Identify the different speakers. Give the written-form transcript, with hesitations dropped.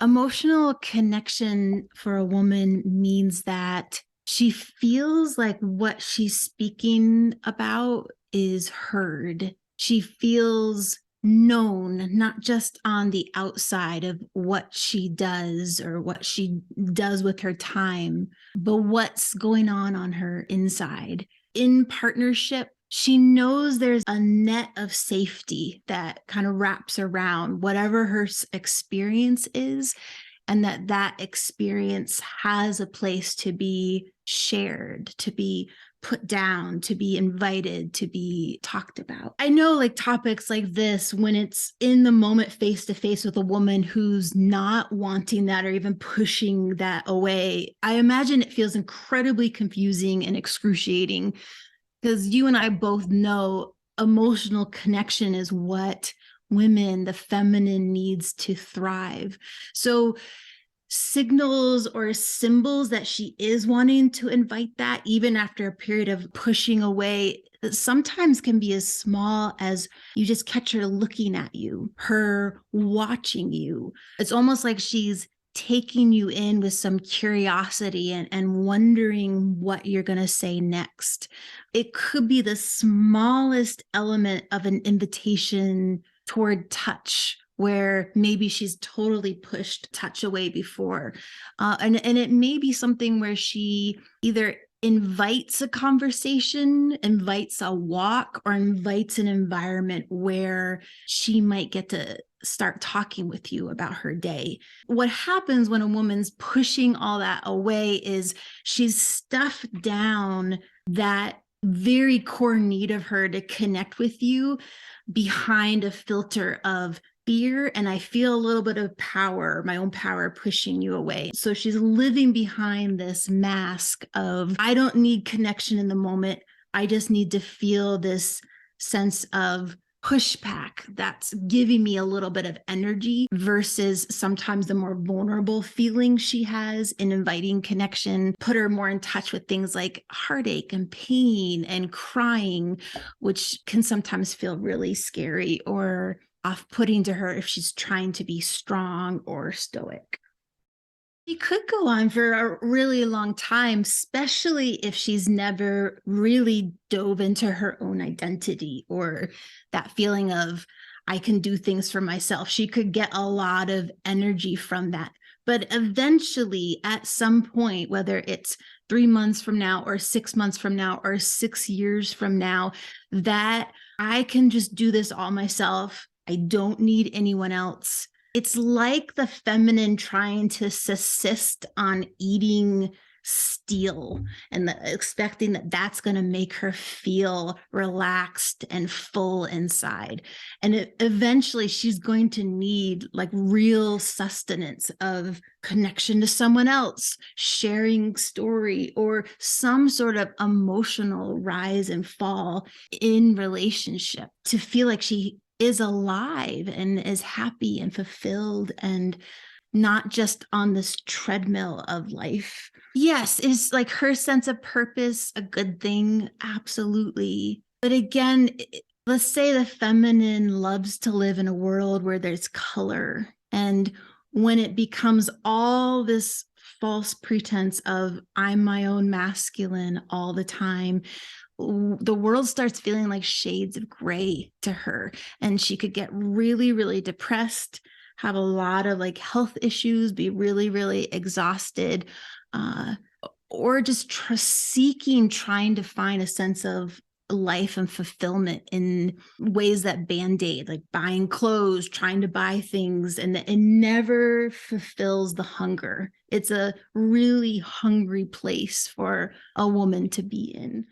Speaker 1: Emotional connection for a woman means that she feels like what she's speaking about is heard. She feels known, not just on the outside of what she does or what she does with her time, but what's going on her inside. In partnership, she knows there's a net of safety that kind of wraps around whatever her experience is, and that experience has a place to be shared, to be put down, to be invited, to be talked about. I know like topics like this, when it's in the moment face to face with a woman who's not wanting that or even pushing that away, I imagine it feels incredibly confusing and excruciating, because you and I both know emotional connection is what women, the feminine, needs to thrive. So signals or symbols that she is wanting to invite that, even after a period of pushing away, sometimes can be as small as you just catch her looking at you, her watching you. It's almost like she's taking you in with some curiosity and wondering what you're going to say next. It could be the smallest element of an invitation toward touch, where maybe she's totally pushed touch away before. And it may be something where she either invites a conversation, invites a walk, or invites an environment where she might get to start talking with you about her day. What happens when a woman's pushing all that away is she's stuffed down that very core need of her to connect with you behind a filter of fear, and I feel a little bit of power, my own power, pushing you away. So she's living behind this mask of, I don't need connection in the moment. I just need to feel this sense of pushback that's giving me a little bit of energy, versus sometimes the more vulnerable feeling she has in inviting connection put her more in touch with things like heartache and pain and crying, which can sometimes feel really scary or off-putting to her if she's trying to be strong or stoic. She could go on for a really long time, especially if she's never really dove into her own identity or that feeling of, I can do things for myself. She could get a lot of energy from that. But eventually, at some point, whether it's 3 months from now or 6 months from now or 6 years from now, that I can just do this all myself. I don't need anyone else. It's like the feminine trying to subsist on eating steel and expecting that that's going to make her feel relaxed and full inside. And eventually she's going to need like real sustenance of connection to someone else, sharing story, or some sort of emotional rise and fall in relationship to feel like she is alive and is happy and fulfilled and not just on this treadmill of life. Yes, is like her sense of purpose a good thing? Absolutely. But again, let's say the feminine loves to live in a world where there's color. And when it becomes all this false pretense of I'm my own masculine all the time, the world starts feeling like shades of gray to her, and she could get really, really depressed, have a lot of like health issues, be really, really exhausted, or just trying to find a sense of life and fulfillment in ways that band-aid, like buying clothes, trying to buy things, and it never fulfills the hunger. It's a really hungry place for a woman to be in.